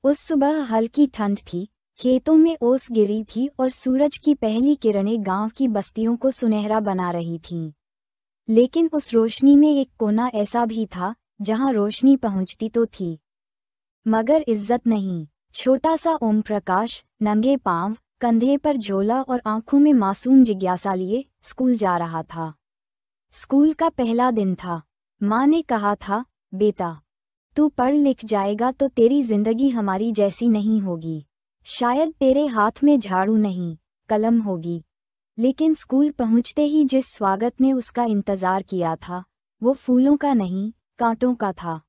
उस सुबह हल्की ठंड थी, खेतों में ओस गिरी थी और सूरज की पहली किरणें गांव की बस्तियों को सुनहरा बना रही थीं। लेकिन उस रोशनी में एक कोना ऐसा भी था जहां रोशनी पहुंचती तो थी, मगर इज्जत नहीं। छोटा सा ओम प्रकाश नंगे पांव, कंधे पर झोला और आंखों में मासूम जिज्ञासा लिए स्कूल जा रहा था। स्कूल का पहला दिन था। माँ ने कहा था, बेटा, तू पढ़ लिख जाएगा तो तेरी जिंदगी हमारी जैसी नहीं होगी। शायद तेरे हाथ में झाड़ू नहीं, कलम होगी। लेकिन स्कूल पहुंचते ही जिस स्वागत ने उसका इंतजार किया था, वो फूलों का नहीं, कांटों का था।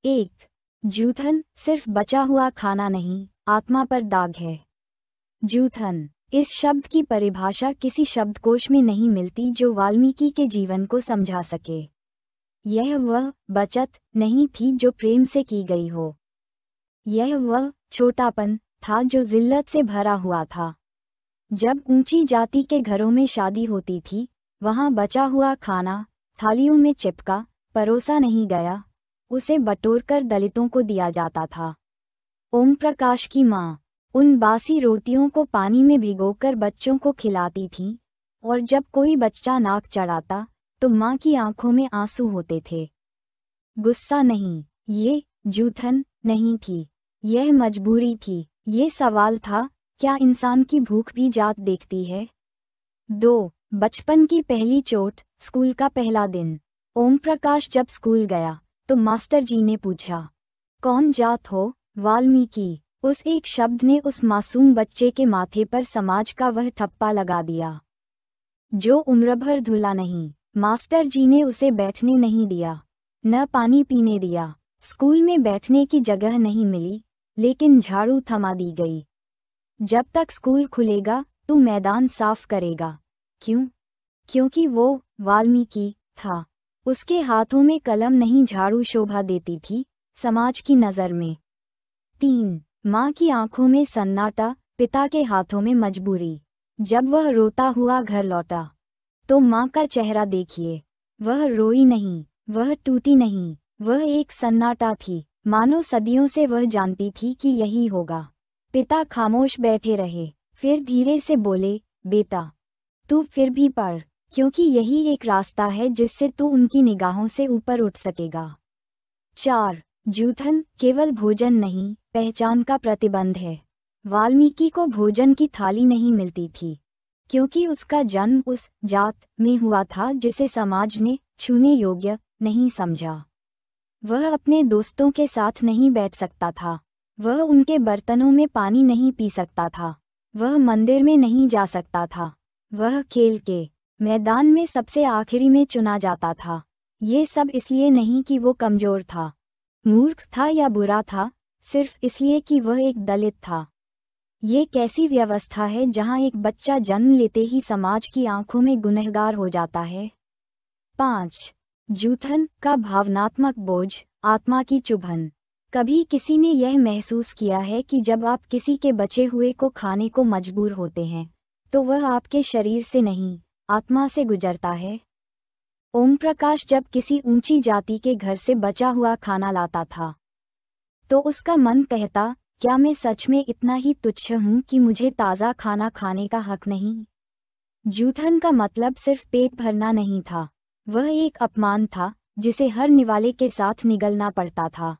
एक जूठन सिर्फ बचा हुआ खाना नहीं, आत्मा पर दाग है। जूठन, इस शब्द की परिभाषा किसी शब्दकोश में नहीं मिलती जो वाल्मीकि के जीवन को समझा सके। यह वह बचत नहीं थी जो प्रेम से की गई हो। यह वह छोटापन था जो जिल्लत से भरा हुआ था। जब ऊंची जाति के घरों में शादी होती थी, वहां बचा हुआ खाना थालियों में चिपका परोसा नहीं गया, उसे बटोरकर दलितों को दिया जाता था। ओम प्रकाश की माँ उन बासी रोटियों को पानी में भिगोकर बच्चों को खिलाती थी, और जब कोई बच्चा नाक चढ़ाता तो माँ की आंखों में आंसू होते थे। गुस्सा नहीं, ये जूठन नहीं थी, यह मजबूरी थी। ये सवाल था, क्या इंसान की भूख भी जात देखती है? 2 बचपन की पहली चोट, स्कूल का पहला दिन। ओम प्रकाश जब स्कूल गया तो मास्टर जी ने पूछा, कौन जात हो? वाल्मीकि। उस एक शब्द ने उस मासूम बच्चे के माथे पर समाज का वह ठप्पा लगा दिया जो उम्र भर धुला नहीं। मास्टर जी ने उसे बैठने नहीं दिया, न पानी पीने दिया। स्कूल में बैठने की जगह नहीं मिली, लेकिन झाड़ू थमा दी गई। जब तक स्कूल खुलेगा तू मैदान साफ करेगा। क्यों? क्योंकि वो वाल्मीकि था। उसके हाथों में कलम नहीं, झाड़ू शोभा देती थी समाज की नज़र में। 3 माँ की आंखों में सन्नाटा, पिता के हाथों में मजबूरी। जब वह रोता हुआ घर लौटा तो माँ का चेहरा देखिए, वह रोई नहीं, वह टूटी नहीं, वह एक सन्नाटा थी, मानो सदियों से वह जानती थी कि यही होगा। पिता खामोश बैठे रहे, फिर धीरे से बोले, बेटा, तू फिर भी पढ़, क्योंकि यही एक रास्ता है जिससे तू उनकी निगाहों से ऊपर उठ सकेगा। 4 जूठन केवल भोजन नहीं, पहचान का प्रतिबंध है। वाल्मीकि को भोजन की थाली नहीं मिलती थी, क्योंकि उसका जन्म उस जात में हुआ था जिसे समाज ने छूने योग्य नहीं समझा। वह अपने दोस्तों के साथ नहीं बैठ सकता था, वह उनके बर्तनों में पानी नहीं पी सकता था, वह मंदिर में नहीं जा सकता था, वह खेल के मैदान में सबसे आखिरी में चुना जाता था। ये सब इसलिए नहीं कि वो कमजोर था, मूर्ख था या बुरा था, सिर्फ इसलिए कि वह एक दलित था। ये कैसी व्यवस्था है जहां एक बच्चा जन्म लेते ही समाज की आंखों में गुनहगार हो जाता है? 5 जूठन का भावनात्मक बोझ, आत्मा की चुभन। कभी किसी ने यह महसूस किया है कि जब आप किसी के बचे हुए को खाने को मजबूर होते हैं तो वह आपके शरीर से नहीं, आत्मा से गुजरता है? ओम प्रकाश जब किसी ऊंची जाति के घर से बचा हुआ खाना लाता था तो उसका मन कहता, क्या मैं सच में इतना ही तुच्छ हूं कि मुझे ताज़ा खाना खाने का हक नहीं? जूठन का मतलब सिर्फ पेट भरना नहीं था, वह एक अपमान था जिसे हर निवाले के साथ निगलना पड़ता था।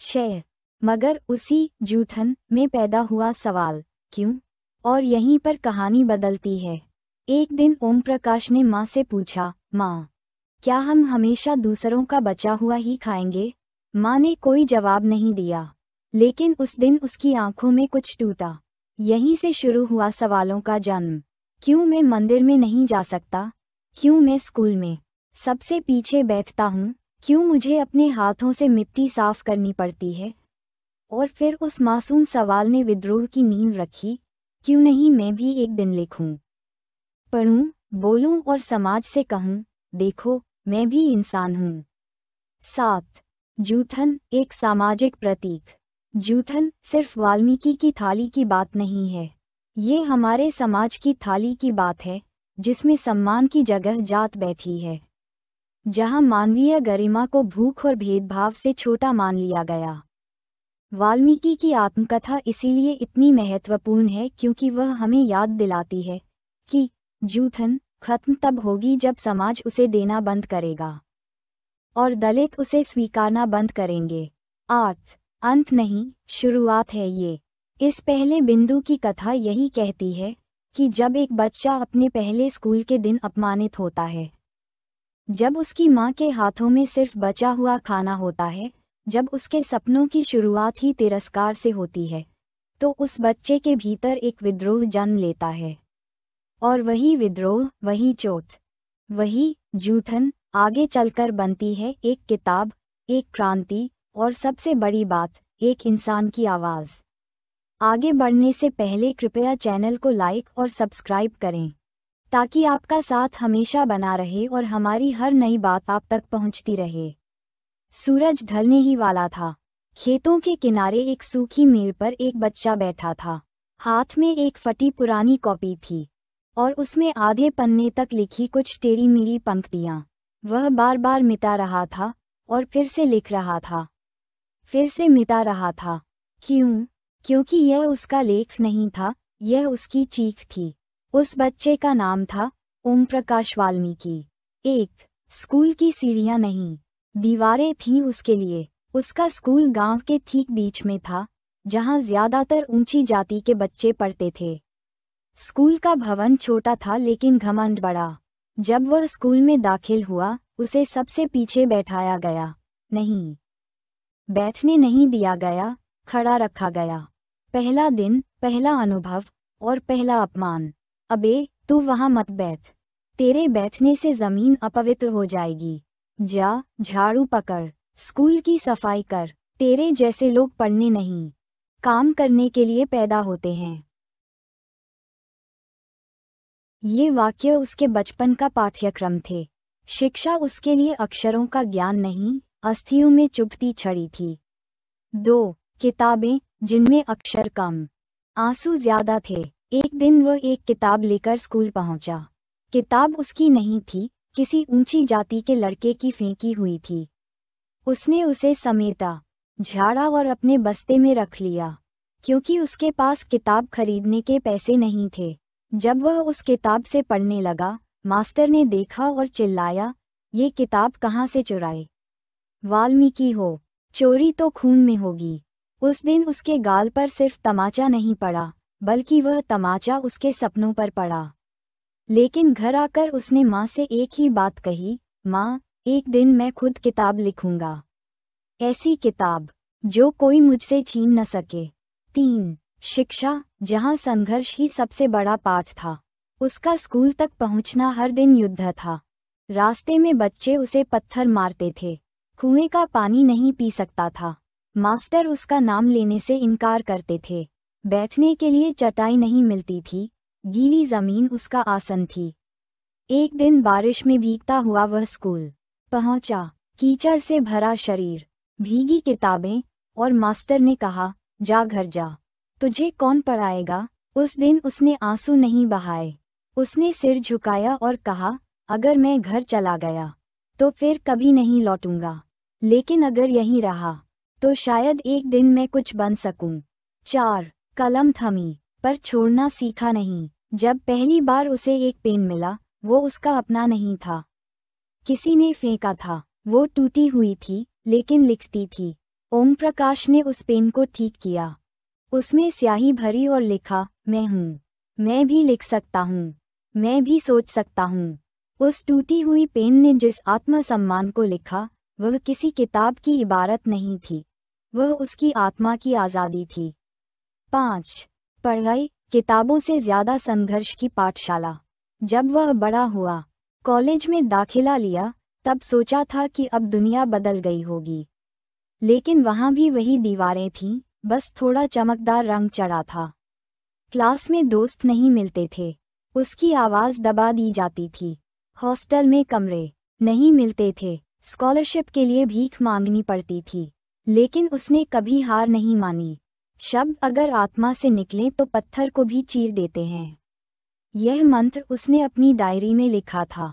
6 मगर उसी जूठन में पैदा हुआ सवाल, क्यों? और यहीं पर कहानी बदलती है। एक दिन ओम प्रकाश ने माँ से पूछा, माँ, क्या हम हमेशा दूसरों का बचा हुआ ही खाएंगे? माँ ने कोई जवाब नहीं दिया, लेकिन उस दिन उसकी आंखों में कुछ टूटा। यहीं से शुरू हुआ सवालों का जन्म। क्यों मैं मंदिर में नहीं जा सकता? क्यों मैं स्कूल में सबसे पीछे बैठता हूँ? क्यों मुझे अपने हाथों से मिट्टी साफ करनी पड़ती है? और फिर उस मासूम सवाल ने विद्रोह की नींव रखी, क्यों नहीं मैं भी एक दिन लिखूं, पढ़ूं, बोलूं और समाज से कहूं, देखो मैं भी इंसान हूं। 7 जूठन एक सामाजिक प्रतीक। जूठन सिर्फ वाल्मीकि की थाली की बात नहीं है, ये हमारे समाज की थाली की बात है, जिसमें सम्मान की जगह जात बैठी है, जहां मानवीय गरिमा को भूख और भेदभाव से छोटा मान लिया गया। वाल्मीकि की आत्मकथा इसीलिए इतनी महत्वपूर्ण है क्योंकि वह हमें याद दिलाती है कि जूठन खत्म तब होगी जब समाज उसे देना बंद करेगा और दलित उसे स्वीकारना बंद करेंगे। 8 अंत नहीं, शुरुआत है ये। इस पहले बिंदु की कथा यही कहती है कि जब एक बच्चा अपने पहले स्कूल के दिन अपमानित होता है, जब उसकी माँ के हाथों में सिर्फ बचा हुआ खाना होता है, जब उसके सपनों की शुरुआत ही तिरस्कार से होती है, तो उस बच्चे के भीतर एक विद्रोह जन्म लेता है। और वही विद्रोह, वही चोट, वही जूठन आगे चलकर बनती है एक किताब, एक क्रांति और सबसे बड़ी बात, एक इंसान की आवाज़। आगे बढ़ने से पहले कृपया चैनल को लाइक और सब्सक्राइब करें ताकि आपका साथ हमेशा बना रहे और हमारी हर नई बात आप तक पहुंचती रहे। सूरज ढलने ही वाला था। खेतों के किनारे एक सूखी मेड़ पर एक बच्चा बैठा था। हाथ में एक फटी पुरानी कॉपी थी और उसमें आधे पन्ने तक लिखी कुछ टेढ़ी मेढ़ी पंक्तियां। वह बार बार मिटा रहा था और फिर से लिख रहा था, फिर से मिटा रहा था। क्यों? क्योंकि यह उसका लेख नहीं था, यह उसकी चीख थी। उस बच्चे का नाम था ओम प्रकाश वाल्मीकि। एक स्कूल की सीढ़ियां नहीं, दीवारें थीं उसके लिए। उसका स्कूल गांव के ठीक बीच में था, जहां ज्यादातर ऊंची जाति के बच्चे पढ़ते थे। स्कूल का भवन छोटा था लेकिन घमंड बड़ा। जब वह स्कूल में दाखिल हुआ, उसे सबसे पीछे बैठाया गया। नहीं, बैठने नहीं दिया गया, खड़ा रखा गया। पहला दिन, पहला अनुभव और पहला अपमान। अबे, तू वहां मत बैठ। तेरे बैठने से जमीन अपवित्र हो जाएगी। जा, झाड़ू पकड़, स्कूल की सफाई कर। तेरे जैसे लोग पढ़ने नहीं, काम करने के लिए पैदा होते हैं। ये वाक्य उसके बचपन का पाठ्यक्रम थे। शिक्षा उसके लिए अक्षरों का ज्ञान नहीं, अस्थियों में चुभती छड़ी थी। 2 किताबें जिनमें अक्षर कम, आंसू ज्यादा थे। एक दिन वह एक किताब लेकर स्कूल पहुंचा। किताब उसकी नहीं थी, किसी ऊंची जाति के लड़के की फेंकी हुई थी। उसने उसे समेटा, झाड़ा और अपने बस्ते में रख लिया, क्योंकि उसके पास किताब खरीदने के पैसे नहीं थे। जब वह उस किताब से पढ़ने लगा, मास्टर ने देखा और चिल्लाया, ये किताब कहाँ से चुराई? वाल्मीकि हो, चोरी तो खून में होगी। उस दिन उसके गाल पर सिर्फ तमाचा नहीं पड़ा, बल्कि वह तमाचा उसके सपनों पर पड़ा। लेकिन घर आकर उसने माँ से एक ही बात कही, माँ, एक दिन मैं खुद किताब लिखूंगा, ऐसी किताब जो कोई मुझसे छीन न सके। 3 शिक्षा, जहाँ संघर्ष ही सबसे बड़ा पाठ था। उसका स्कूल तक पहुँचना हर दिन युद्ध था। रास्ते में बच्चे उसे पत्थर मारते थे, कुएं का पानी नहीं पी सकता था, मास्टर उसका नाम लेने से इनकार करते थे, बैठने के लिए चटाई नहीं मिलती थी, गीली जमीन उसका आसन थी। एक दिन बारिश में भीगता हुआ वह स्कूल पहुंचा, कीचड़ से भरा शरीर, भीगी किताबें, और मास्टर ने कहा, जा घर जा, तुझे कौन पढ़ाएगा? उस दिन उसने आंसू नहीं बहाए। उसने सिर झुकाया और कहा, अगर मैं घर चला गया तो फिर कभी नहीं लौटूंगा, लेकिन अगर यहीं रहा तो शायद एक दिन मैं कुछ बन सकूं। 4 कलम थमी, पर छोड़ना सीखा नहीं। जब पहली बार उसे एक पेन मिला, वो उसका अपना नहीं था, किसी ने फेंका था। वो टूटी हुई थी, लेकिन लिखती थी। ओम प्रकाश ने उस पेन को ठीक किया, उसमें स्याही भरी और लिखा, मैं हूँ, मैं भी लिख सकता हूँ, मैं भी सोच सकता हूँ। उस टूटी हुई पेन ने जिस आत्मसम्मान को लिखा, वह किसी किताब की इबारत नहीं थी, वह उसकी आत्मा की आज़ादी थी। 5 पढ़ाई, किताबों से ज्यादा संघर्ष की पाठशाला। जब वह बड़ा हुआ, कॉलेज में दाखिला लिया, तब सोचा था कि अब दुनिया बदल गई होगी, लेकिन वहाँ भी वही दीवारें थीं, बस थोड़ा चमकदार रंग चढ़ा था। क्लास में दोस्त नहीं मिलते थे, उसकी आवाज़ दबा दी जाती थी। हॉस्टल में कमरे नहीं मिलते थे, स्कॉलरशिप के लिए भीख मांगनी पड़ती थी, लेकिन उसने कभी हार नहीं मानी। शब्द अगर आत्मा से निकले तो पत्थर को भी चीर देते हैं। यह मंत्र उसने अपनी डायरी में लिखा था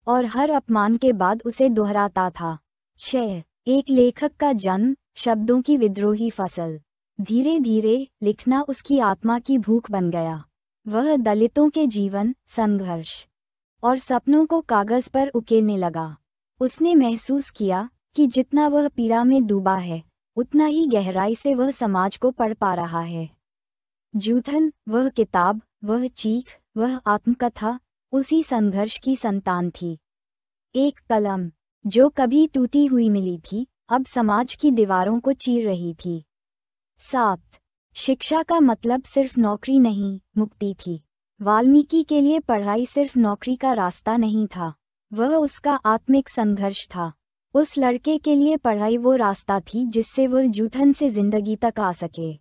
और हर अपमान के बाद उसे दोहराता था। 6 एक लेखक का जन्म, शब्दों की विद्रोही फसल। धीरे धीरे लिखना उसकी आत्मा की भूख बन गया। वह दलितों के जीवन, संघर्ष और सपनों को कागज पर उकेरने लगा। उसने महसूस किया कि जितना वह पीड़ा में डूबा है, उतना ही गहराई से वह समाज को पढ़ पा रहा है। जूठन, वह किताब, वह चीख, वह आत्मकथा उसी संघर्ष की संतान थी। एक कलम जो कभी टूटी हुई मिली थी, अब समाज की दीवारों को चीर रही थी। 7. शिक्षा का मतलब सिर्फ नौकरी नहीं, मुक्ति थी। वाल्मीकि के लिए पढ़ाई सिर्फ नौकरी का रास्ता नहीं था, वह उसका आत्मिक संघर्ष था। उस लड़के के लिए पढ़ाई वो रास्ता थी जिससे वह जूठन से जिंदगी तक आ सके,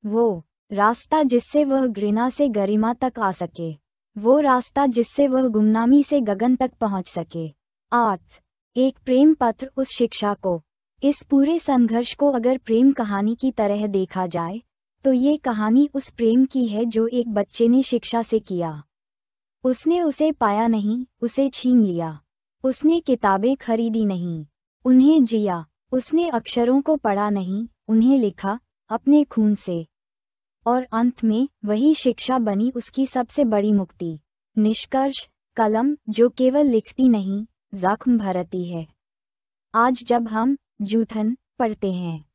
वो रास्ता जिससे वह घृणा से गरिमा तक आ सके, वो रास्ता जिससे वह गुमनामी से गगन तक पहुंच सके। 8. एक प्रेम पत्र उस शिक्षा को। इस पूरे संघर्ष को अगर प्रेम कहानी की तरह देखा जाए, तो ये कहानी उस प्रेम की है जो एक बच्चे ने शिक्षा से किया। उसने उसे पाया नहीं, उसे छीन लिया। उसने किताबें खरीदी नहीं, उन्हें जिया। उसने अक्षरों को पढ़ा नहीं, उन्हें लिखा, अपने खून से। और अंत में वही शिक्षा बनी उसकी सबसे बड़ी मुक्ति। निष्कर्ष, कलम जो केवल लिखती नहीं, जख्म भरती है। आज जब हम जूठन पढ़ते हैं,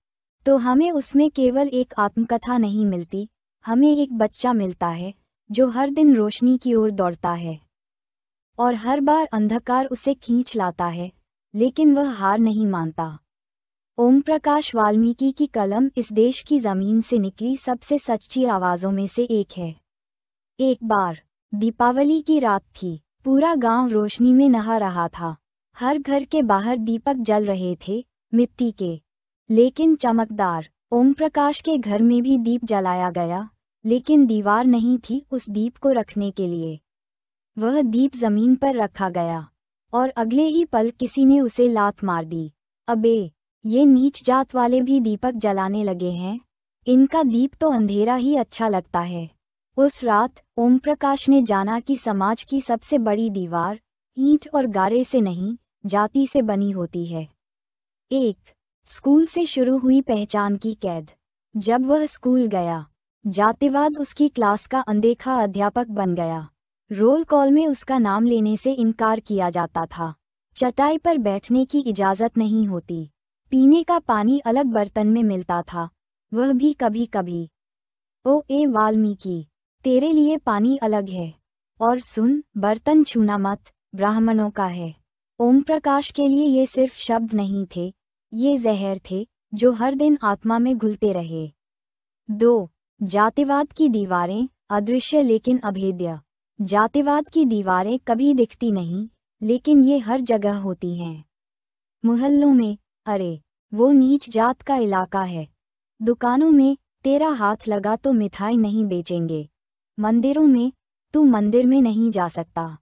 तो हमें उसमें केवल एक आत्मकथा नहीं मिलती, हमें एक बच्चा मिलता है जो हर दिन रोशनी की ओर दौड़ता है, और हर बार अंधकार उसे खींच लाता है, लेकिन वह हार नहीं मानता। ओम प्रकाश वाल्मीकि की कलम इस देश की जमीन से निकली सबसे सच्ची आवाजों में से एक है। एक बार दीपावली की रात थी, पूरा गांव रोशनी में नहा रहा था। हर घर के बाहर दीपक जल रहे थे, मिट्टी के, लेकिन चमकदार। ओम प्रकाश के घर में भी दीप जलाया गया, लेकिन दीवार नहीं थी उस दीप को रखने के लिए। वह दीप जमीन पर रखा गया, और अगले ही पल किसी ने उसे लात मार दी। अबे, ये नीच जात वाले भी दीपक जलाने लगे हैं, इनका दीप तो अंधेरा ही अच्छा लगता है। उस रात ओम प्रकाश ने जाना कि समाज की सबसे बड़ी दीवार ईंट और गारे से नहीं, जाति से बनी होती है। 1. स्कूल से शुरू हुई पहचान की कैद। जब वह स्कूल गया, जातिवाद उसकी क्लास का अनदेखा अध्यापक बन गया। रोल कॉल में उसका नाम लेने से इनकार किया जाता था। चटाई पर बैठने की इजाज़त नहीं होती। पीने का पानी अलग बर्तन में मिलता था, वह भी कभी कभी। ओ ए वाल्मीकि, तेरे लिए पानी अलग है, और सुन, बर्तन छूना मत, ब्राह्मणों का है। ओम प्रकाश के लिए ये सिर्फ शब्द नहीं थे, ये जहर थे जो हर दिन आत्मा में घुलते रहे। 2. जातिवाद की दीवारें, अदृश्य लेकिन अभेद्य। जातिवाद की दीवारें कभी दिखती नहीं, लेकिन ये हर जगह होती हैं। मोहल्लों में, अरे वो नीच जात का इलाका है। दुकानों में, तेरा हाथ लगा तो मिठाई नहीं बेचेंगे। मंदिरों में, तू मंदिर में नहीं जा सकता,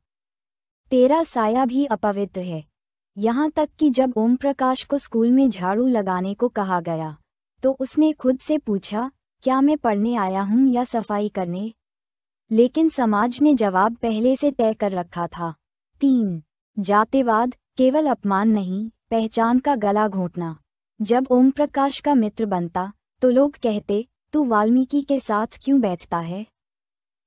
तेरा साया भी अपवित्र है। यहाँ तक कि जब ओम प्रकाश को स्कूल में झाड़ू लगाने को कहा गया, तो उसने खुद से पूछा, क्या मैं पढ़ने आया हूँ या सफाई करने? लेकिन समाज ने जवाब पहले से तय कर रखा था। 3. जातिवाद केवल अपमान नहीं, पहचान का गला घोंटना। जब ओम प्रकाश का मित्र बनता, तो लोग कहते, तू वाल्मीकि के साथ क्यों बैठता है?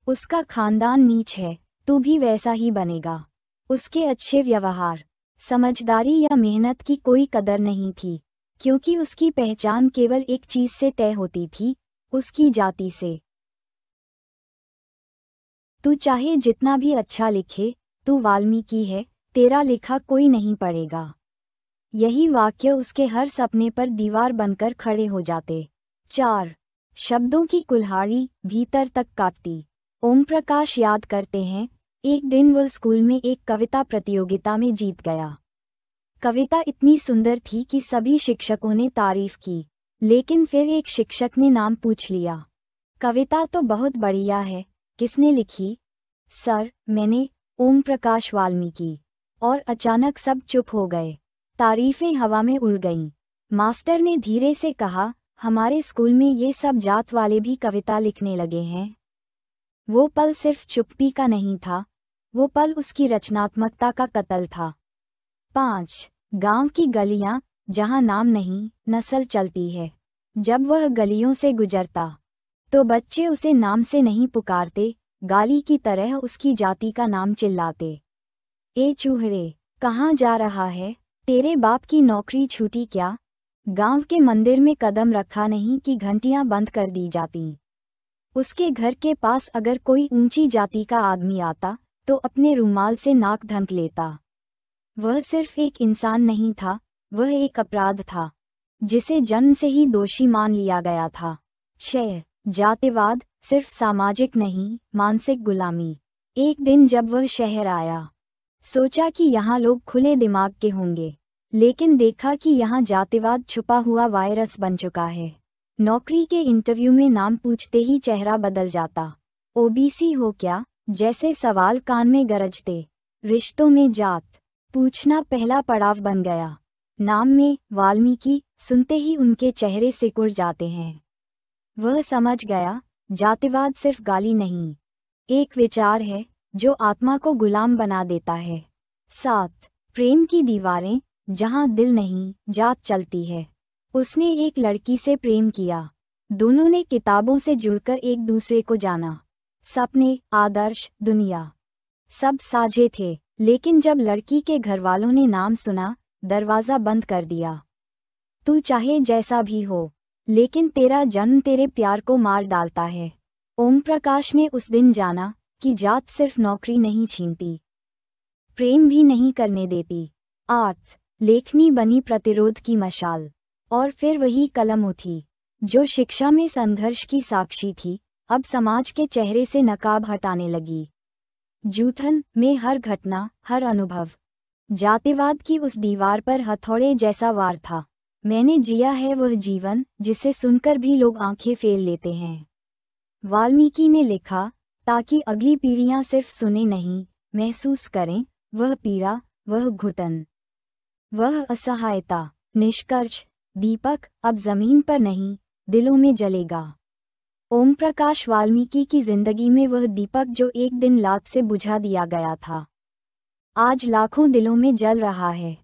उसका खानदान नीच है, तू भी वैसा ही बनेगा। उसके अच्छे व्यवहार, समझदारी या मेहनत की कोई कदर नहीं थी, क्योंकि उसकी पहचान केवल एक चीज से तय होती थी, उसकी जाति से। तू चाहे जितना भी अच्छा लिखे, तू वाल्मीकि है, तेरा लिखा कोई नहीं पढ़ेगा। यही वाक्य उसके हर सपने पर दीवार बनकर खड़े हो जाते। 4. शब्दों की कुल्हाड़ी, भीतर तक काटती। ओम प्रकाश याद करते हैं, एक दिन वह स्कूल में एक कविता प्रतियोगिता में जीत गया। कविता इतनी सुंदर थी कि सभी शिक्षकों ने तारीफ की, लेकिन फिर एक शिक्षक ने नाम पूछ लिया। कविता तो बहुत बढ़िया है, किसने लिखी? सर, मैंने, ओम प्रकाश वाल्मीकि। और अचानक सब चुप हो गए, तारीफें हवा में उड़ गईं। मास्टर ने धीरे से कहा, हमारे स्कूल में ये सब जात वाले भी कविता लिखने लगे हैं। वो पल सिर्फ चुप्पी का नहीं था, वो पल उसकी रचनात्मकता का कत्ल था। 5. गांव की गलियां, जहाँ नाम नहीं, नस्ल चलती है। जब वह गलियों से गुजरता तो बच्चे उसे नाम से नहीं पुकारते, गाली की तरह उसकी जाति का नाम चिल्लाते। ए चूहड़े, कहाँ जा रहा है? तेरे बाप की नौकरी छूटी क्या? गांव के मंदिर में कदम रखा नहीं कि घंटियां बंद कर दी जाती। उसके घर के पास अगर कोई ऊंची जाति का आदमी आता तो अपने रुमाल से नाक ढंक लेता। वह सिर्फ एक इंसान नहीं था, वह एक अपराध था जिसे जन्म से ही दोषी मान लिया गया था। 6. जातिवाद सिर्फ सामाजिक नहीं, मानसिक गुलामी। एक दिन जब वह शहर आया, सोचा कि यहाँ लोग खुले दिमाग के होंगे, लेकिन देखा कि यहाँ जातिवाद छुपा हुआ वायरस बन चुका है। नौकरी के इंटरव्यू में नाम पूछते ही चेहरा बदल जाता। ओबीसी हो क्या, जैसे सवाल कान में गरजते। रिश्तों में जात पूछना पहला पड़ाव बन गया। नाम में वाल्मीकि सुनते ही उनके चेहरे सिकुड़ जाते हैं। वह समझ गया, जातिवाद सिर्फ गाली नहीं, एक विचार है जो आत्मा को गुलाम बना देता है। 7. प्रेम की दीवारें, जहां दिल नहीं, जात चलती है। उसने एक लड़की से प्रेम किया। दोनों ने किताबों से जुड़कर एक दूसरे को जाना। सपने, आदर्श, दुनिया सब साझे थे, लेकिन जब लड़की के घरवालों ने नाम सुना, दरवाज़ा बंद कर दिया। तू चाहे जैसा भी हो, लेकिन तेरा जन्म तेरे प्यार को मार डालता है। ओम प्रकाश ने उस दिन जाना कि जात सिर्फ नौकरी नहीं छीनती, प्रेम भी नहीं करने देती। 8. लेखनी बनी प्रतिरोध की मशाल। और फिर वही कलम उठी जो शिक्षा में संघर्ष की साक्षी थी, अब समाज के चेहरे से नकाब हटाने लगी। जूठन में हर घटना, हर अनुभव जातिवाद की उस दीवार पर हथौड़े जैसा वार था। मैंने जिया है वह जीवन जिसे सुनकर भी लोग आंखें फेर लेते हैं। वाल्मीकि ने लिखा ताकि अगली पीढ़ियां सिर्फ सुने नहीं, महसूस करें वह पीड़ा, वह घुटन, वह असहायता। निष्कर्ष, दीपक अब जमीन पर नहीं, दिलों में जलेगा। ओम प्रकाश वाल्मीकि की जिंदगी में वह दीपक जो एक दिन लात से बुझा दिया गया था, आज लाखों दिलों में जल रहा है।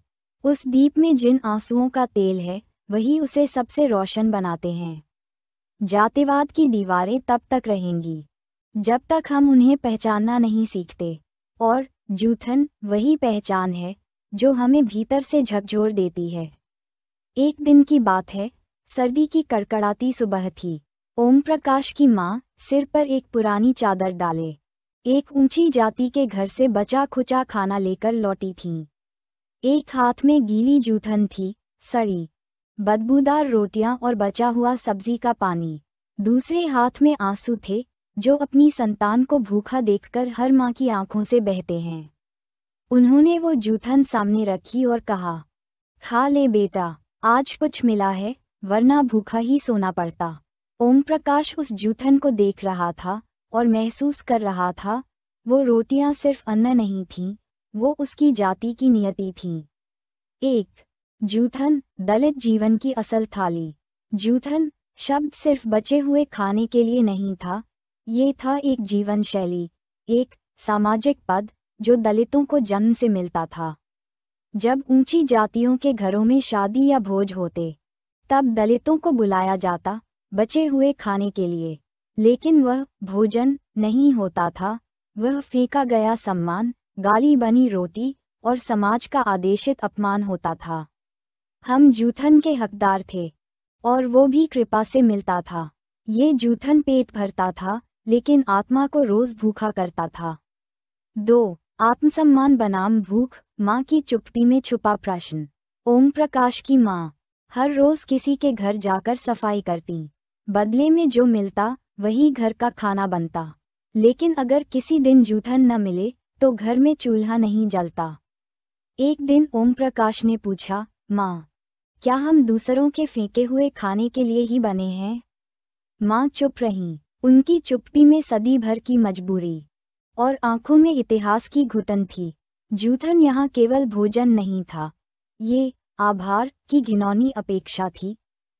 उस दीप में जिन आंसुओं का तेल है, वही उसे सबसे रोशन बनाते हैं। जातिवाद की दीवारें तब तक रहेंगी जब तक हम उन्हें पहचानना नहीं सीखते, और जूठन वही पहचान है जो हमें भीतर से झकझोर देती है। एक दिन की बात है, सर्दी की कड़कड़ाती सुबह थी। ओम प्रकाश की माँ सिर पर एक पुरानी चादर डाले एक ऊंची जाति के घर से बचा खुचा खाना लेकर लौटी थीं। एक हाथ में गीली जूठन थी, सड़ी बदबूदार रोटियां और बचा हुआ सब्जी का पानी। दूसरे हाथ में आंसू थे जो अपनी संतान को भूखा देखकर हर माँ की आंखों से बहते हैं। उन्होंने वो जूठन सामने रखी और कहा, खा ले बेटा, आज कुछ मिला है, वरना भूखा ही सोना पड़ता। ओम प्रकाश उस जूठन को देख रहा था और महसूस कर रहा था, वो रोटियां सिर्फ अन्न नहीं थीं, वो उसकी जाति की नियति थीं। 1. जूठन, दलित जीवन की असल थाली। जूठन शब्द सिर्फ बचे हुए खाने के लिए नहीं था, ये था एक जीवन शैली, एक सामाजिक पद जो दलितों को जन्म से मिलता था। जब ऊंची जातियों के घरों में शादी या भोज होते, तब दलितों को बुलाया जाता बचे हुए खाने के लिए, लेकिन वह भोजन नहीं होता था, वह फेंका गया सम्मान, गाली बनी रोटी और समाज का आदेशित अपमान होता था। हम जूठन के हकदार थे, और वो भी कृपा से मिलता था। ये जूठन पेट भरता था, लेकिन आत्मा को रोज भूखा करता था। 2. आत्मसम्मान बनाम भूख, माँ की चुप्पी में छुपा प्रश्न। ओम प्रकाश की माँ हर रोज किसी के घर जाकर सफाई करती, बदले में जो मिलता वही घर का खाना बनता। लेकिन अगर किसी दिन जूठन न मिले तो घर में चूल्हा नहीं जलता। एक दिन ओम प्रकाश ने पूछा, माँ, क्या हम दूसरों के फेंके हुए खाने के लिए ही बने हैं? माँ चुप रहीं, उनकी चुप्पी में सदी भर की मजबूरी और आंखों में इतिहास की घुटन थी। जूठन यहाँ केवल भोजन नहीं था, ये आभार की घिनौनी अपेक्षा थी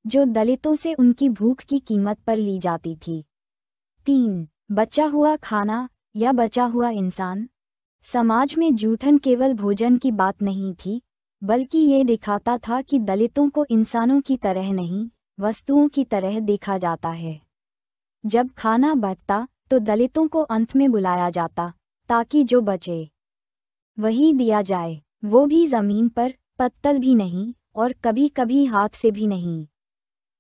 जो दलितों से उनकी भूख की कीमत पर ली जाती थी। 3. बचा हुआ खाना या बचा हुआ इंसान। समाज में जूठन केवल भोजन की बात नहीं थी, बल्कि ये दिखाता था कि दलितों को इंसानों की तरह नहीं, वस्तुओं की तरह देखा जाता है। जब खाना बंटता तो दलितों को अंत में बुलाया जाता, ताकि जो बचे वही दिया जाए, वो भी जमीन पर, पत्तल भी नहीं, और कभी कभी हाथ से भी नहीं।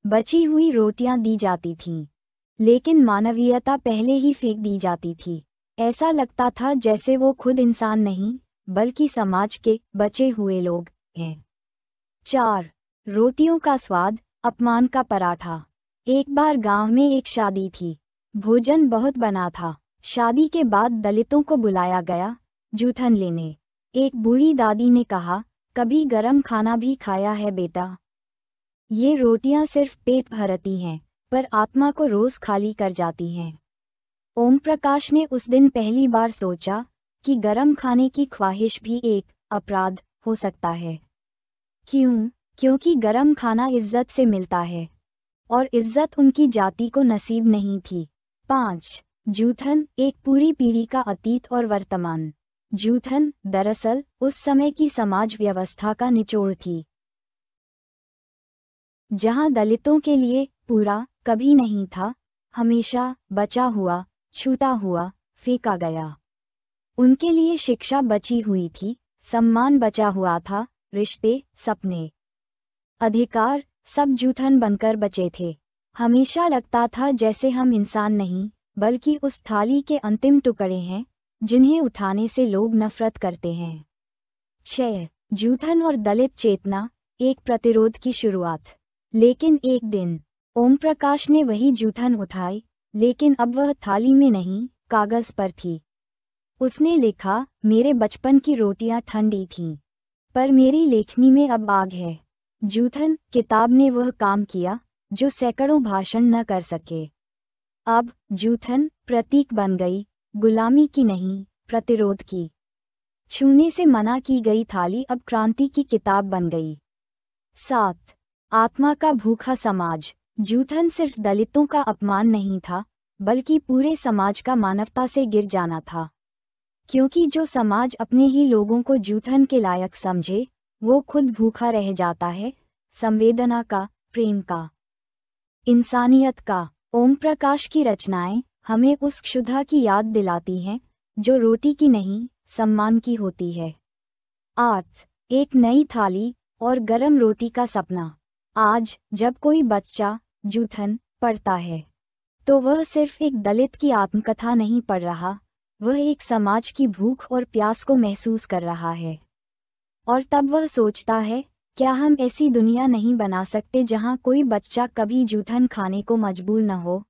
बची हुई रोटियां दी जाती थीं, लेकिन मानवीयता पहले ही फेंक दी जाती थी। ऐसा लगता था जैसे वो खुद इंसान नहीं, बल्कि समाज के बचे हुए लोग हैं। 4. रोटियों का स्वाद, अपमान का पराठा। एक बार गांव में एक शादी थी। भोजन बहुत बना था। शादी के बाद दलितों को बुलाया गया, जूठन लेने। एक बूढ़ी दादी ने कहा, कभी गरम खाना भी खाया है बेटा? ये रोटियां सिर्फ पेट भरती हैं, पर आत्मा को रोज खाली कर जाती हैं। ओम प्रकाश ने उस दिन पहली बार सोचा कि गरम खाने की ख्वाहिश भी एक अपराध हो सकता है। क्यों? क्योंकि गरम खाना इज्जत से मिलता है, और इज्जत उनकी जाति को नसीब नहीं थी। 5. जूठन, एक पूरी पीढ़ी का अतीत और वर्तमान। जूठन दरअसल उस समय की समाज व्यवस्था का निचोड़ थी, जहां दलितों के लिए पूरा कभी नहीं था, हमेशा बचा हुआ, छूटा हुआ, फेंका गया। उनके लिए शिक्षा बची हुई थी, सम्मान बचा हुआ था, रिश्ते, सपने, अधिकार, सब जूठन बनकर बचे थे। हमेशा लगता था जैसे हम इंसान नहीं, बल्कि उस थाली के अंतिम टुकड़े हैं, जिन्हें उठाने से लोग नफरत करते हैं। 6. जूठन और दलित चेतना, एक प्रतिरोध की शुरुआत। लेकिन एक दिन ओम प्रकाश ने वही जूठन उठाई, लेकिन अब वह थाली में नहीं, कागज पर थी। उसने लिखा, मेरे बचपन की रोटियां ठंडी थीं, पर मेरी लेखनी में अब आग है। जूठन किताब ने वह काम किया जो सैकड़ों भाषण न कर सके। अब जूठन प्रतीक बन गई, गुलामी की नहीं, प्रतिरोध की। छूने से मना की गई थाली अब क्रांति की किताब बन गई। 7. आत्मा का भूखा समाज। जूठन सिर्फ दलितों का अपमान नहीं था, बल्कि पूरे समाज का मानवता से गिर जाना था। क्योंकि जो समाज अपने ही लोगों को जूठन के लायक समझे, वो खुद भूखा रह जाता है, संवेदना का, प्रेम का, इंसानियत का। ओम प्रकाश की रचनाएं हमें उस क्षुधा की याद दिलाती हैं, जो रोटी की नहीं, सम्मान की होती है। 8. एक नई थाली और गरम रोटी का सपना। आज जब कोई बच्चा जूठन पढ़ता है, तो वह सिर्फ एक दलित की आत्मकथा नहीं पढ़ रहा, वह एक समाज की भूख और प्यास को महसूस कर रहा है। और तब वह सोचता है, क्या हम ऐसी दुनिया नहीं बना सकते जहां कोई बच्चा कभी जूठन खाने को मजबूर न हो?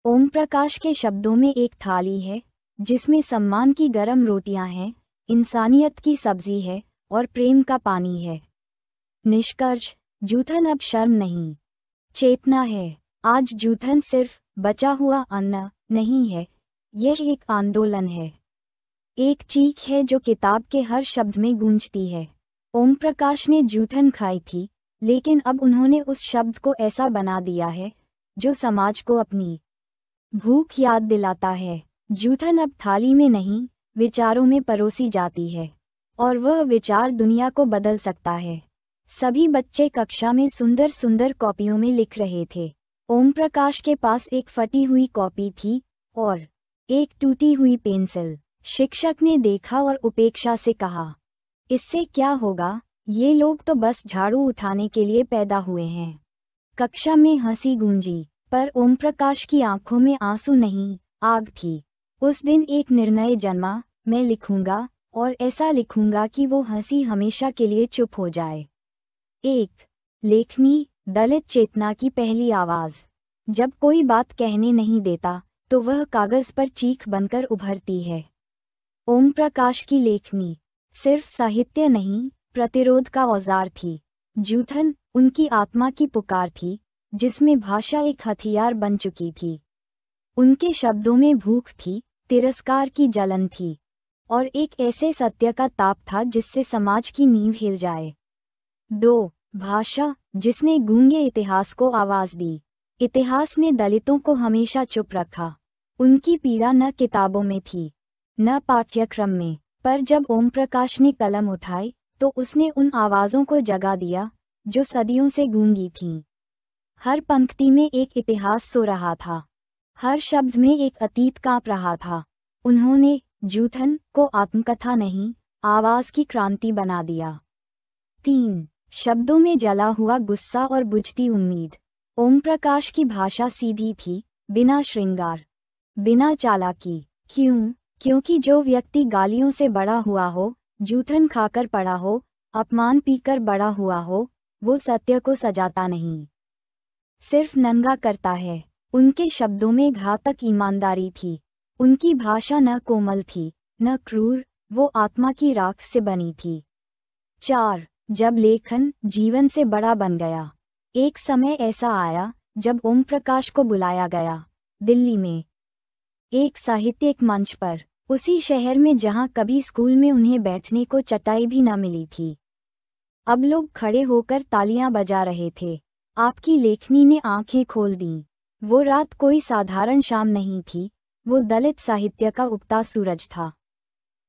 ओम प्रकाश के शब्दों में एक थाली है, जिसमें सम्मान की गरम रोटियां हैं, इंसानियत की सब्जी है, और प्रेम का पानी है। निष्कर्ष, जूठन अब शर्म नहीं, चेतना है। आज जूठन सिर्फ बचा हुआ अन्न नहीं है, यह एक आंदोलन है, एक चीख है जो किताब के हर शब्द में गूंजती है। ओम प्रकाश ने जूठन खाई थी, लेकिन अब उन्होंने उस शब्द को ऐसा बना दिया है, जो समाज को अपनी भूख याद दिलाता है। जूठन अब थाली में नहीं, विचारों में परोसी जाती है, और वह विचार दुनिया को बदल सकता है। सभी बच्चे कक्षा में सुंदर सुंदर कॉपियों में लिख रहे थे। ओम प्रकाश के पास एक फटी हुई कॉपी थी और एक टूटी हुई पेंसिल। शिक्षक ने देखा और उपेक्षा से कहा, इससे क्या होगा, ये लोग तो बस झाड़ू उठाने के लिए पैदा हुए हैं। कक्षा में हंसी गूंजी, पर ओम प्रकाश की आंखों में आंसू नहीं, आग थी। उस दिन एक निर्णय जन्मा, मैं लिखूंगा, और ऐसा लिखूंगा कि वो हंसी हमेशा के लिए चुप हो जाए। 1. लेखनी, दलित चेतना की पहली आवाज। जब कोई बात कहने नहीं देता, तो वह कागज पर चीख बनकर उभरती है। ओम प्रकाश की लेखनी सिर्फ साहित्य नहीं, प्रतिरोध का औजार थी। जूठन उनकी आत्मा की पुकार थी, जिसमें भाषा एक हथियार बन चुकी थी। उनके शब्दों में भूख थी, तिरस्कार की जलन थी, और एक ऐसे सत्य का ताप था जिससे समाज की नींव हिल जाए। 2. भाषा, जिसने गूंगे इतिहास को आवाज दी। इतिहास ने दलितों को हमेशा चुप रखा। उनकी पीड़ा न किताबों में थी, न पाठ्यक्रम में, पर जब ओम प्रकाश ने कलम उठाई, तो उसने उन आवाज़ों को जगा दिया जो सदियों से गूंगी थीं। हर पंक्ति में एक इतिहास सो रहा था, हर शब्द में एक अतीत कांप रहा था। उन्होंने जूठन को आत्मकथा नहीं, आवाज़ की क्रांति बना दिया। 3 शब्दों में जला हुआ गुस्सा और बुझती उम्मीद। ओम प्रकाश की भाषा सीधी थी, बिना श्रृंगार, बिना चालाकी। क्यों? क्योंकि जो व्यक्ति गालियों से बड़ा हुआ हो, जूठन खाकर पड़ा हो, अपमान पीकर बड़ा हुआ हो, वो सत्य को सजाता नहीं, सिर्फ नंगा करता है। उनके शब्दों में घातक ईमानदारी थी। उनकी भाषा न कोमल थी, न क्रूर, वो आत्मा की राख से बनी थी। 4 जब लेखन जीवन से बड़ा बन गया। एक समय ऐसा आया जब ओम प्रकाश को बुलाया गया, दिल्ली में, एक साहित्यिक मंच पर, उसी शहर में जहां कभी स्कूल में उन्हें बैठने को चटाई भी न मिली थी। अब लोग खड़े होकर तालियां बजा रहे थे। आपकी लेखनी ने आंखें खोल दीं। वो रात कोई साधारण शाम नहीं थी, वो दलित साहित्य का उगता सूरज था।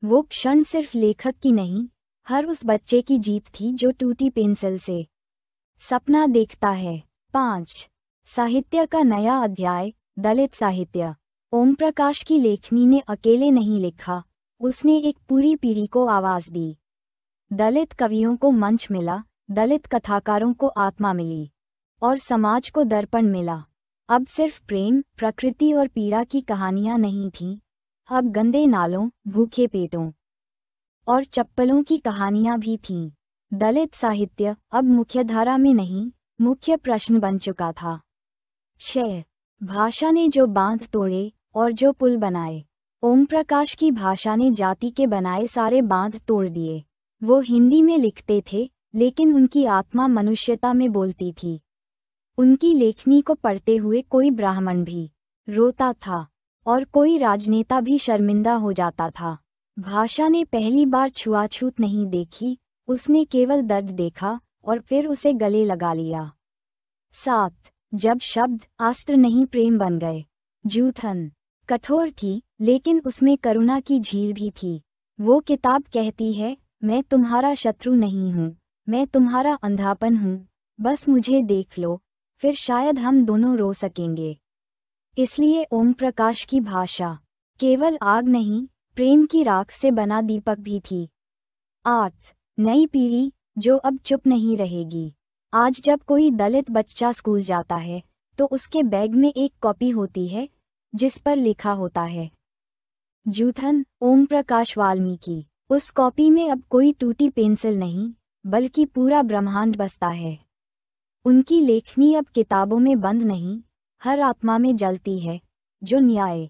वो क्षण सिर्फ लेखक की नहीं, हर उस बच्चे की जीत थी जो टूटी पेंसिल से सपना देखता है। 5 साहित्य का नया अध्याय, दलित साहित्य। ओम प्रकाश की लेखनी ने अकेले नहीं लिखा, उसने एक पूरी पीढ़ी को आवाज़ दी। दलित कवियों को मंच मिला, दलित कथाकारों को आत्मा मिली, और समाज को दर्पण मिला। अब सिर्फ प्रेम, प्रकृति और पीड़ा की कहानियां नहीं थीं, अब गंदे नालों, भूखे पेटों और चप्पलों की कहानियां भी थीं। दलित साहित्य अब मुख्यधारा में नहीं, मुख्य प्रश्न बन चुका था। 6 भाषा ने जो बांध तोड़े और जो पुल बनाए। ओम प्रकाश की भाषा ने जाति के बनाए सारे बांध तोड़ दिए। वो हिंदी में लिखते थे, लेकिन उनकी आत्मा मनुष्यता में बोलती थी। उनकी लेखनी को पढ़ते हुए कोई ब्राह्मण भी रोता था, और कोई राजनेता भी शर्मिंदा हो जाता था। भाषा ने पहली बार छुआछूत नहीं देखी, उसने केवल दर्द देखा और फिर उसे गले लगा लिया। 7 जब शब्द अस्त्र नहीं प्रेम बन गए। जूठन कठोर थी, लेकिन उसमें करुणा की झील भी थी। वो किताब कहती है, मैं तुम्हारा शत्रु नहीं हूँ, मैं तुम्हारा अंधापन हूँ, बस मुझे देख लो, फिर शायद हम दोनों रो सकेंगे। इसलिए ओम प्रकाश की भाषा केवल आग नहीं, प्रेम की राख से बना दीपक भी थी। 8 नई पीढ़ी जो अब चुप नहीं रहेगी। आज जब कोई दलित बच्चा स्कूल जाता है, तो उसके बैग में एक कॉपी होती है जिस पर लिखा होता है जूठन, ओम प्रकाश वाल्मीकि। उस कॉपी में अब कोई टूटी पेंसिल नहीं, बल्कि पूरा ब्रह्मांड बसता है। उनकी लेखनी अब किताबों में बंद नहीं, हर आत्मा में जलती है, जो न्याय,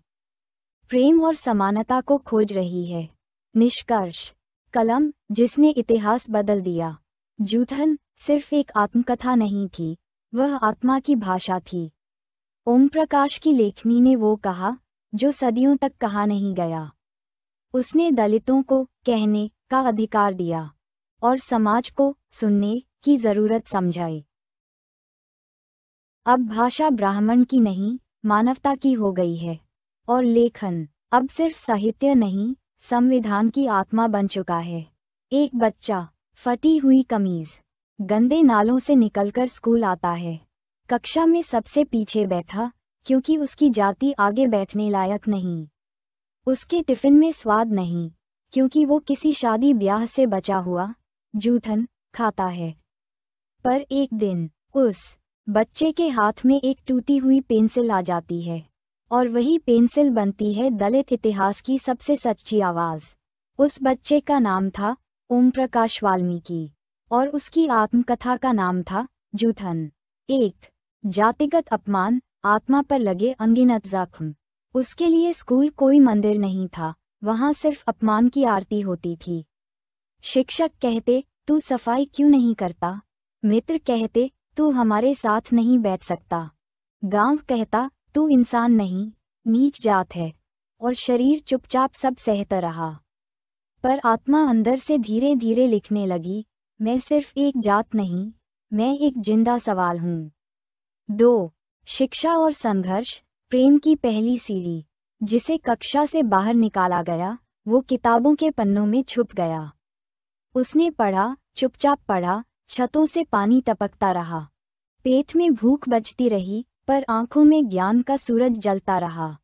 प्रेम और समानता को खोज रही है। निष्कर्ष, कलम जिसने इतिहास बदल दिया। जूठन सिर्फ एक आत्मकथा नहीं थी, वह आत्मा की भाषा थी। ओम प्रकाश की लेखनी ने वो कहा जो सदियों तक कहा नहीं गया। उसने दलितों को कहने का अधिकार दिया और समाज को सुनने की जरूरत समझाई। अब भाषा ब्राह्मण की नहीं, मानवता की हो गई है, और लेखन अब सिर्फ साहित्य नहीं, संविधान की आत्मा बन चुका है। एक बच्चा फटी हुई कमीज, गंदे नालों से निकलकर स्कूल आता है। कक्षा में सबसे पीछे बैठा, क्योंकि उसकी जाति आगे बैठने लायक नहीं। उसके टिफिन में स्वाद नहीं, क्योंकि वो किसी शादी ब्याह से बचा हुआ जूठन खाता है। पर एक दिन उस बच्चे के हाथ में एक टूटी हुई पेंसिल आ जाती है, और वही पेंसिल बनती है दलित इतिहास की सबसे सच्ची आवाज़। उस बच्चे का नाम था ओम प्रकाश वाल्मीकि, और उसकी आत्मकथा का नाम था जूठन। एक जातिगत अपमान, आत्मा पर लगे अनगिनत जख्म। उसके लिए स्कूल कोई मंदिर नहीं था, वहाँ सिर्फ अपमान की आरती होती थी। शिक्षक कहते, तू सफाई क्यों नहीं करता? मित्र कहते, तू हमारे साथ नहीं बैठ सकता। गांव कहता, तू इंसान नहीं, नीच जात है। और शरीर चुपचाप सब सहता रहा। पर आत्मा अंदर से धीरे धीरे लिखने लगी, मैं सिर्फ एक जात नहीं, मैं एक जिंदा सवाल हूँ। 2 शिक्षा और संघर्ष, प्रेम की पहली सीढ़ी। जिसे कक्षा से बाहर निकाला गया, वो किताबों के पन्नों में छुप गया। उसने पढ़ा, चुपचाप पढ़ा, छतों से पानी टपकता रहा। पेट में भूख बचती रही, पर आंखों में ज्ञान का सूरज जलता रहा।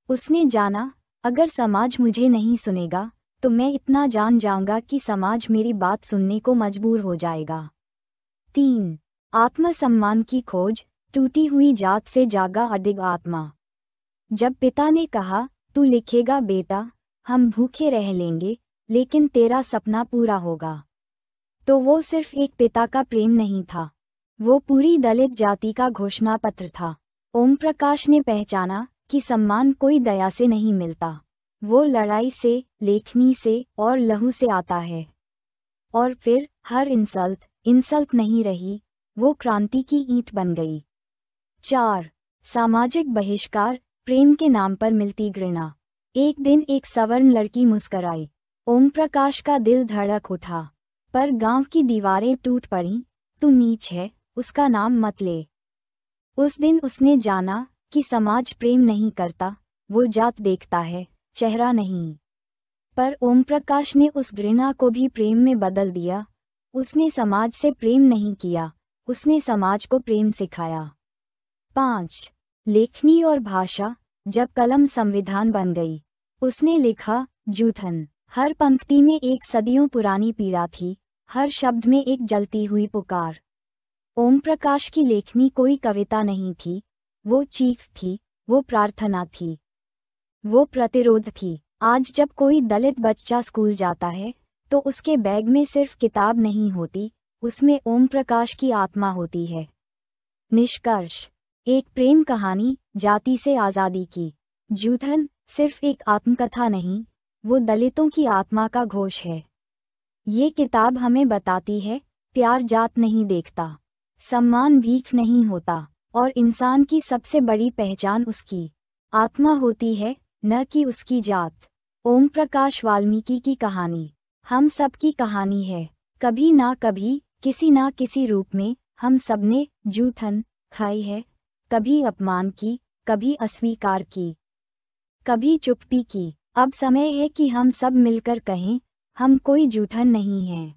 उसने जाना, अगर समाज मुझे नहीं सुनेगा तो मैं इतना जान जाऊंगा कि समाज मेरी बात सुनने को मजबूर हो जाएगा। 3. आत्मसम्मान की खोज, टूटी हुई जात से जागा अडिग आत्मा। जब पिता ने कहा, तू लिखेगा बेटा, हम भूखे रह लेंगे लेकिन तेरा सपना पूरा होगा, तो वो सिर्फ एक पिता का प्रेम नहीं था, वो पूरी दलित जाति का घोषणा पत्र था। ओम प्रकाश ने पहचाना कि सम्मान कोई दया से नहीं मिलता, वो लड़ाई से, लेखनी से और लहू से आता है। और फिर हर इंसल्ट नहीं रही, वो क्रांति की ईंट बन गई। 4. सामाजिक बहिष्कार, प्रेम के नाम पर मिलती घृणा। एक दिन एक सवर्ण लड़की मुस्कराई। ओम प्रकाश का दिल धड़क उठा, पर गांव की दीवारें टूट पड़ीं। तू नीच है, उसका नाम मत ले। उस दिन उसने जाना कि समाज प्रेम नहीं करता, वो जात देखता है, चेहरा नहीं। पर ओम प्रकाश ने उस घृणा को भी प्रेम में बदल दिया। उसने समाज से प्रेम नहीं किया, उसने समाज को प्रेम सिखाया। 5. लेखनी और भाषा, जब कलम संविधान बन गई। उसने लिखा, जूठन। हर पंक्ति में एक सदियों पुरानी पीड़ा थी, हर शब्द में एक जलती हुई पुकार। ओम प्रकाश की लेखनी कोई कविता नहीं थी, वो चीख थी, वो प्रार्थना थी, वो प्रतिरोध थी। आज जब कोई दलित बच्चा स्कूल जाता है तो उसके बैग में सिर्फ किताब नहीं होती, उसमें ओम प्रकाश की आत्मा होती है। निष्कर्ष, एक प्रेम कहानी, जाति से आज़ादी की। जूठन सिर्फ एक आत्मकथा नहीं, वो दलितों की आत्मा का घोष है। ये किताब हमें बताती है, प्यार जात नहीं देखता, सम्मान भीख नहीं होता, और इंसान की सबसे बड़ी पहचान उसकी आत्मा होती है, न कि उसकी जात। ओम प्रकाश वाल्मीकि की कहानी हम सब की कहानी है। कभी ना कभी, किसी ना किसी रूप में हम सबने जूठन खाई है, कभी अपमान की, कभी अस्वीकार की, कभी चुप्पी की। अब समय है कि हम सब मिलकर कहें, हम कोई जूठन नहीं हैं,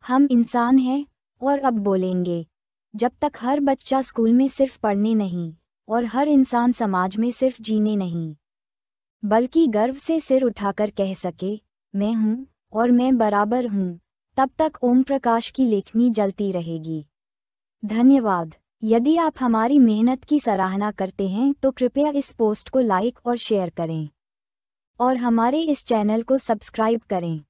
हम इंसान हैं, और अब बोलेंगे जब तक हर बच्चा स्कूल में सिर्फ पढ़ने नहीं, और हर इंसान समाज में सिर्फ जीने नहीं, बल्कि गर्व से सिर उठाकर कह सके, मैं हूँ और मैं बराबर हूँ, तब तक ओम प्रकाश की लेखनी जलती रहेगी। धन्यवाद। यदि आप हमारी मेहनत की सराहना करते हैं तो कृपया इस पोस्ट को लाइक और शेयर करें, और हमारे इस चैनल को सब्सक्राइब करें।